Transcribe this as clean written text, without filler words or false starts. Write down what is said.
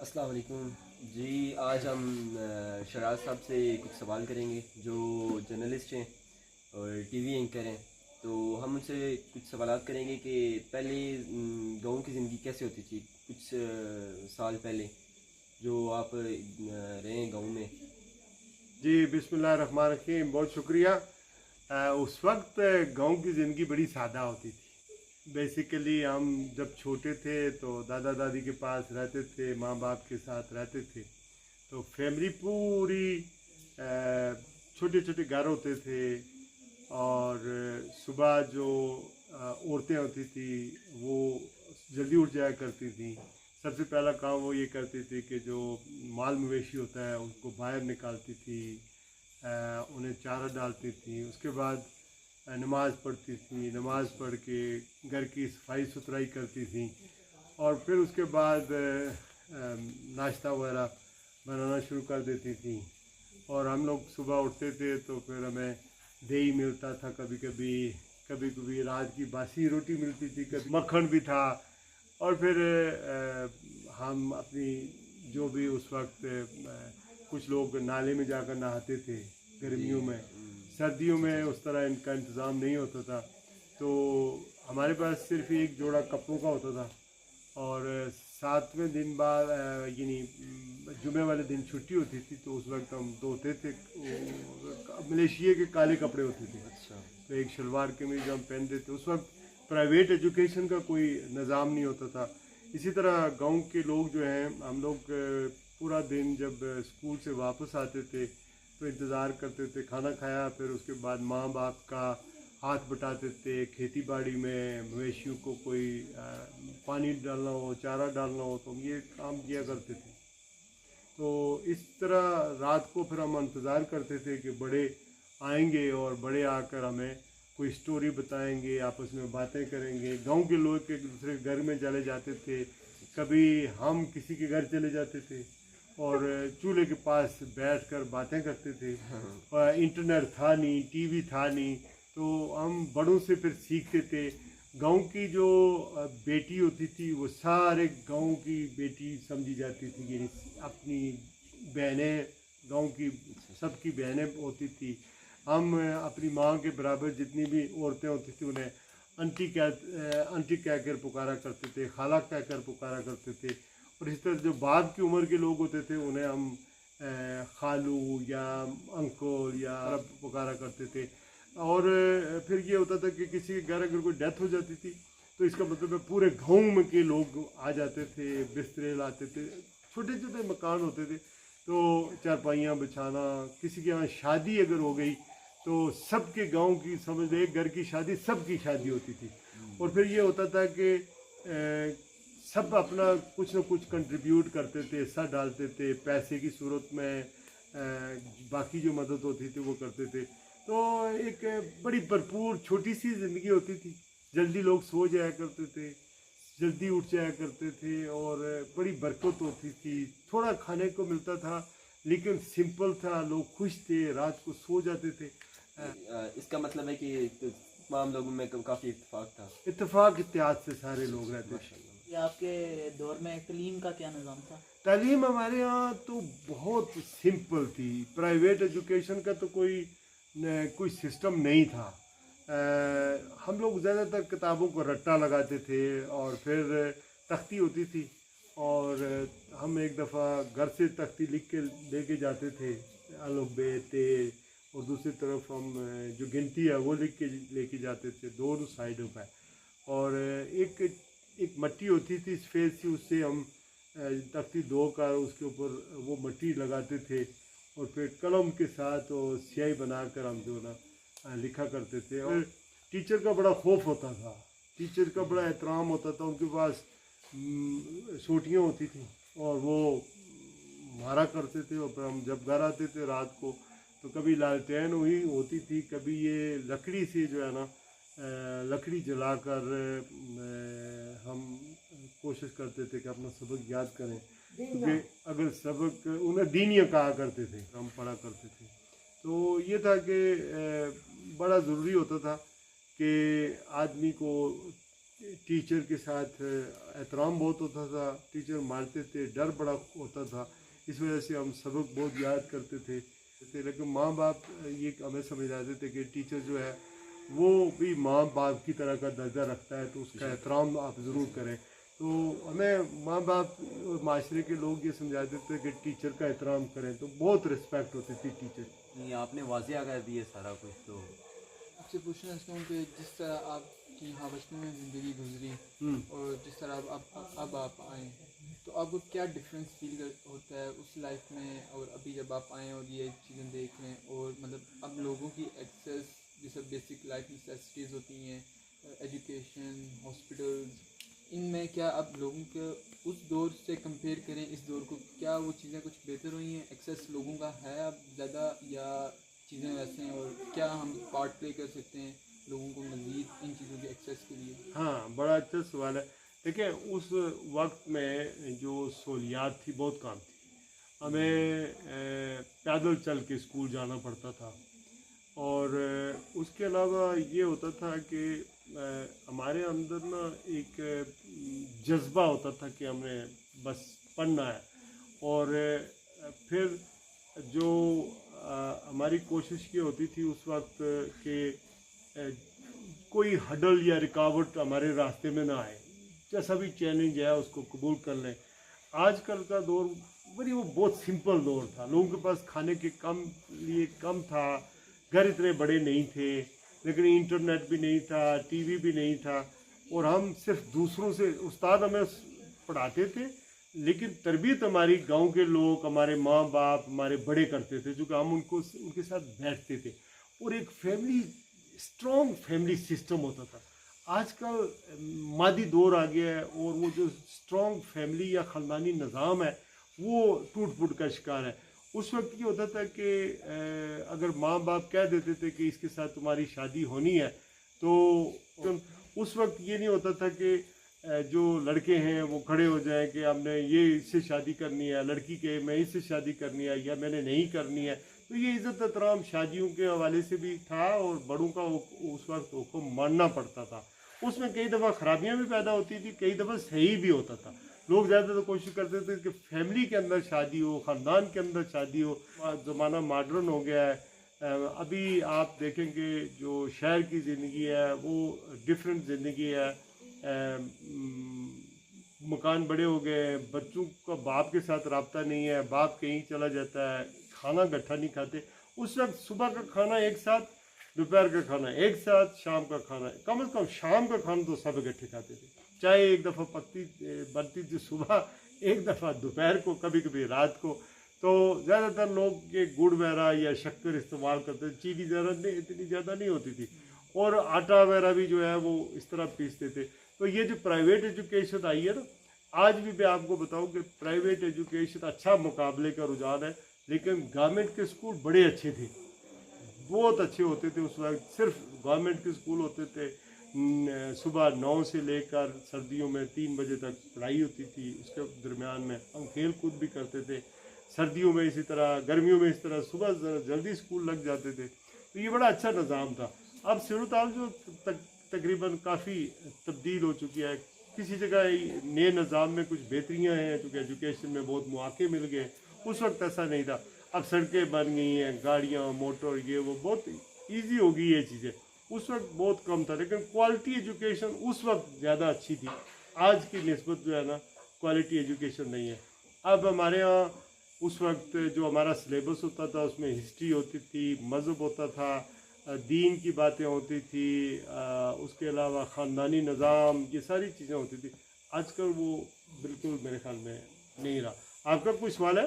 السلام علیکم جی، آج ہم شراز صاحب سے کچھ سوال کریں گے جو جرنلسٹ ہیں اور ٹی وی اینکر ہیں. تو ہم ان سے کچھ سوالات کریں گے کہ پہلے گاؤں کی زندگی کیسے ہوتی تھی کچھ سال پہلے جو آپ رہے ہیں گاؤں میں. جی بسم اللہ الرحمن الرحیم، بہت شکریہ. اس وقت گاؤں کی زندگی بڑی سادہ ہوتی تھی. بیسیکلی ہم جب چھوٹے تھے تو دادا دادی کے پاس رہتے تھے، ماں باپ کے ساتھ رہتے تھے. تو فیملی پوری چھوٹے چھوٹے گھر ہوتے تھے. اور صبح جو عورتیں ہوتی تھیں وہ جلدی اٹھ جایا کرتی تھیں. سب سے پہلا کام وہ یہ کرتی تھی کہ جو مال مویشی ہوتا ہے اس کو باہر نکالتی تھی، انہیں چارہ ڈالتی تھی. اس کے بعد نماز پڑھتی تھی، نماز پڑھ کے گھر کی صفائی ستھرائی کرتی تھیں. اور پھر اس کے بعد ناشتہ وغیرہ بنانا شروع کر دیتی تھیں. اور ہم لوگ صبح اٹھتے تھے تو پھر ہمیں دہی ملتا تھا، کبھی کبھی رات کی باسی روٹی ملتی تھی، کبھی مکھن بھی تھا. اور پھر ہم اپنی جو بھی اس وقت کچھ لوگ نالے میں جا کر نہاتے تھے گرمیوں میں. سردیوں میں اس طرح ان کا انتظام نہیں ہوتا تھا تو ہمارے پاس صرف ایک جوڑا کپڑوں کا ہوتا تھا. اور 7ویں دن بعد یعنی جمعے والے دن چھٹی ہوتی تھی تو اس وقت ہم دھوتے تھے. ملیشیا کے کالے کپڑے ہوتے تھے اچھا. تو ایک شلوار قمیض جو ہم پہنتے تھے. اس وقت پرائیویٹ ایجوکیشن کا کوئی نظام نہیں ہوتا تھا. اسی طرح گاؤں کے لوگ جو ہیں، ہم لوگ پورا دن جب اسکول سے واپس آتے تھے تو انتظار کرتے تھے. کھانا کھایا پھر اس کے بعد ماں باپ کا ہاتھ بٹاتے تھے کھیتی باڑی میں. مویشیوں کو کوئی پانی ڈالنا ہو، چارہ ڈالنا ہو تو ہم یہ کام کیا کرتے تھے. تو اس طرح رات کو پھر ہم انتظار کرتے تھے کہ بڑے آئیں گے اور بڑے آ کر ہمیں کوئی سٹوری بتائیں گے، آپس میں باتیں کریں گے. گاؤں کے لوگ ایک دوسرے کے گھر میں چلے جاتے تھے، کبھی ہم کسی کے گھر چلے جاتے تھے اور چولہے کے پاس بیٹھ کر باتیں کرتے تھے. اور انٹرنیٹ تھا نہیں، ٹی وی تھا نہیں، تو ہم بڑوں سے پھر سیکھتے تھے. گاؤں کی جو بیٹی ہوتی تھی وہ سارے گاؤں کی بیٹی سمجھی جاتی تھی، یعنی اپنی بہنیں گاؤں کی سب کی بہنیں ہوتی تھی. ہم اپنی ماں کے برابر جتنی بھی عورتیں ہوتی تھیں انہیں انٹی کہہ کر پکارا کرتے تھے، خالہ کہہ کر پکارا کرتے تھے. اور اس طرح جو بعد کی عمر کے لوگ ہوتے تھے انہیں ہم خالو یا انکل یا رب پکارا کرتے تھے. اور پھر یہ ہوتا تھا کہ کسی کے گھر اگر کوئی ڈیتھ ہو جاتی تھی تو اس کا مطلب ہے پورے گاؤں میں کے لوگ آ جاتے تھے، بسترے لاتے تھے. چھوٹے چھوٹے مکان ہوتے تھے تو چارپائیاں بچھانا. کسی کے یہاں شادی اگر ہو گئی تو سب کے گاؤں کی سمجھ لے ایک گھر کی شادی سب کی شادی ہوتی تھی. اور پھر یہ ہوتا تھا کہ سب اپنا کچھ نہ کچھ کنٹریبیوٹ کرتے تھے، حصہ ڈالتے تھے پیسے کی صورت میں. باقی جو مدد ہوتی تھی وہ کرتے تھے. تو ایک بڑی بھرپور چھوٹی سی زندگی ہوتی تھی. جلدی لوگ سو جایا کرتے تھے، جلدی اٹھ جایا کرتے تھے اور بڑی برکت ہوتی تھی. تھوڑا کھانے کو ملتا تھا لیکن سمپل تھا، لوگ خوش تھے، رات کو سو جاتے تھے. اس کا مطلب ہے کہ تمام لوگوں میں کافی اتفاق تھا. اتفاق اتحاد سے سارے لوگ رہتے تھے. ماشاء اللہ. یہ آپ کے دور میں تعلیم کا کیا نظام تھا؟ تعلیم ہمارے ہاں تو بہت سمپل تھی. پرائیویٹ ایجوکیشن کا تو کوئی سسٹم نہیں تھا. ہم لوگ زیادہ تر کتابوں کو رٹا لگاتے تھے اور پھر تختی ہوتی تھی اور ہم ایک دفعہ گھر سے تختی لکھ کے لے کے جاتے تھے، الف ب ت. اور دوسری طرف ہم جو گنتی ہے وہ لکھ کے لے کے جاتے تھے دونوں سائڈوں پہ. اور ایک مٹی ہوتی تھی سفید سی، اس سے ہم تختی دھو کر اس کے اوپر وہ مٹی لگاتے تھے اور پھر قلم کے ساتھ اور سیاہی بنا کر ہم جو نا لکھا کرتے تھے. اور ٹیچر کا بڑا خوف ہوتا تھا، ٹیچر کا بڑا احترام ہوتا تھا. ان کے پاس سوٹیاں ہوتی تھیں اور وہ مارا کرتے تھے. اور پھر ہم جب گھر آتے تھے رات کو تو کبھی لالٹین ہوئی ہوتی تھی، کبھی یہ لکڑی سے جو ہے نا لکڑی جلا کر ہم کوشش کرتے تھے کہ اپنا سبق یاد کریں. کیونکہ اگر سبق انہیں دینیاں کہا کرتے تھے ہم پڑھا کرتے تھے. تو یہ تھا کہ بڑا ضروری ہوتا تھا کہ آدمی کو टीचर के साथ एहतराम बहुत होता था, टीचर मारते थे, डर बड़ा होता था, इस वजह से हम सबक बहुत याद करते थे। लेकिन माँ बाप ये हमें समझाते थे कि टीचर जो है वो भी माँ बाप की तरह का दर्जा रखता है, तो उसका एहतराम आप ज़रूर करें। तो हमें माँ बाप और माशरे के लोग ये समझाते थे कि टीचर का एहतराम करें, तो बहुत रिस्पेक्ट होती थी टीचर। नहीं, आपने वाज़िया कर दिया सारा कुछ। तो आपसे पूछना चाहता हूँ कि जिस तरह आपकी यहाँ बचपन में ज़िंदगी गुजरी और जिस तरह अब आप आए, तो आपको क्या डिफरेंस फील होता है उस लाइफ में और अभी जब आप आए और ये चीज़ें देख रहे हैं? और मतलब अब लोगों की एक्सेस जैसे बेसिक लाइफ नेसेसिटीज़ होती हैं, एजुकेशन, हॉस्पिटल्स, इनमें क्या अब लोगों के उस दौर से कंपेयर करें इस दौर को, क्या वो चीज़ें कुछ बेहतर हुई हैं? एक्सेस लोगों का है अब ज़्यादा या चीज़ें वैसे हैं? और क्या हम पार्ट प्ले कर सकते हैं लोगों को मज़ीद इन चीज़ों के एक्सेस के लिए? हाँ, बड़ा अच्छा सवाल है। देखिए, उस वक्त में जो सहूलियात थी बहुत कम थी। हमें पैदल चल के स्कूल जाना पड़ता था, और उसके अलावा ये होता था कि हमारे अंदर ना एक जज्बा होता था कि हमें बस पढ़ना है। और फिर जो हमारी कोशिश ये होती थी उस वक्त कि कोई हडल या रुकावट हमारे रास्ते में ना आए, जैसा भी चैलेंज है उसको कबूल कर लें। आजकल का दौर वो बहुत सिंपल दौर था, लोगों के पास खाने के कम था, घर इतने बड़े नहीं थे, लेकिन इंटरनेट भी नहीं था, टीवी भी नहीं था, और हम सिर्फ दूसरों से, उस्ताद हमें पढ़ाते थे लेकिन तरबियत हमारी गांव के लोग, हमारे माँ बाप, हमारे बड़े करते थे, जो कि हम उनके साथ बैठते थे, और एक फैमिली, स्ट्रॉन्ग फैमिली सिस्टम होता था। आजकल मादी दौर आ गया है, और वो जो स्ट्रॉन्ग फैमिली या ख़ानदानी निज़ाम है वो टूट फूट का शिकार है। उस वक्त ये होता था कि अगर माँ बाप कह देते थे कि इसके साथ तुम्हारी शादी होनी है, तो उस वक्त ये नहीं होता था कि जो लड़के हैं वो खड़े हो जाएं कि हमने ये इससे शादी करनी है, लड़की के मैं इससे शादी करनी है या मैंने नहीं करनी है। तो ये इज़्ज़त एहतराम शादियों के हवाले से भी था, और बड़ों का उस वक्त हुक्म मानना पड़ता था। उसमें कई दफ़ा ख़राबियाँ भी पैदा होती थी, कई दफ़ा सही भी होता था। लोग ज़्यादातर कोशिश करते थे कि फैमिली के अंदर शादी हो, ख़ानदान के अंदर शादी हो। ज़माना मॉडर्न हो गया है। अभी आप देखेंगे जो शहर की ज़िंदगी है वो डिफरेंट ज़िंदगी है। मकान बड़े हो गए हैं, बच्चों का बाप के साथ रब्ता नहीं है, बाप कहीं चला जाता है, खाना इकट्ठा नहीं खाते। उस वक्त सुबह का खाना एक साथ, दोपहर का खाना एक साथ, शाम का खाना, कम से कम शाम का खाना तो सब इकट्ठे खाते थे। चाय एक दफ़ा बनती थी सुबह, एक दफ़ा दोपहर को, कभी कभी रात को। तो ज़्यादातर लोग ये गुड़ वगैरह या शक्कर इस्तेमाल करते थे, चीनी इतनी ज़्यादा नहीं होती थी, और आटा वगैरह भी जो है वो इस तरह पीसते थे। तो ये जो प्राइवेट एजुकेशन आई है ना, आज भी मैं आपको बताऊं कि प्राइवेट एजुकेशन अच्छा मुकाबले का रुझान है, लेकिन गवर्नमेंट के स्कूल बड़े अच्छे थे, बहुत अच्छे होते थे। उस वक्त सिर्फ गवर्नमेंट के स्कूल होते थे, सुबह 9 से लेकर सर्दियों में 3 बजे तक पढ़ाई होती थी, उसके दरमियान में हम खेल कूद भी करते थे। सर्दियों में इसी तरह, गर्मियों में इस तरह, सुबह जल्दी स्कूल लग जाते थे। तो ये बड़ा अच्छा निज़ाम था। अब सूरत-हाल जो तकरीबन काफ़ी तब्दील हो चुकी है, किसी जगह नए निज़ाम में कुछ बेहतरियाँ हैं, क्योंकि एजुकेशन में बहुत मौके मिल गए। उस वक्त ऐसा नहीं था। अब सड़कें बन गई हैं, गाड़ियाँ, मोटर, ये वो बहुत ईजी हो गई ये चीज़ें। उस वक्त बहुत कम था, लेकिन क्वालिटी एजुकेशन उस वक्त ज़्यादा अच्छी थी। आज की निस्बत जो है ना, क्वालिटी एजुकेशन नहीं है। अब हमारे यहाँ उस वक्त जो हमारा सिलेबस होता था उसमें हिस्ट्री होती थी, मज़हब होता था, दीन की बातें होती थी, उसके अलावा ख़ानदानी निज़ाम, ये सारी चीज़ें होती थी। आजकल वो बिल्कुल मेरे ख्याल में नहीं रहा। आपका कोई सवाल है?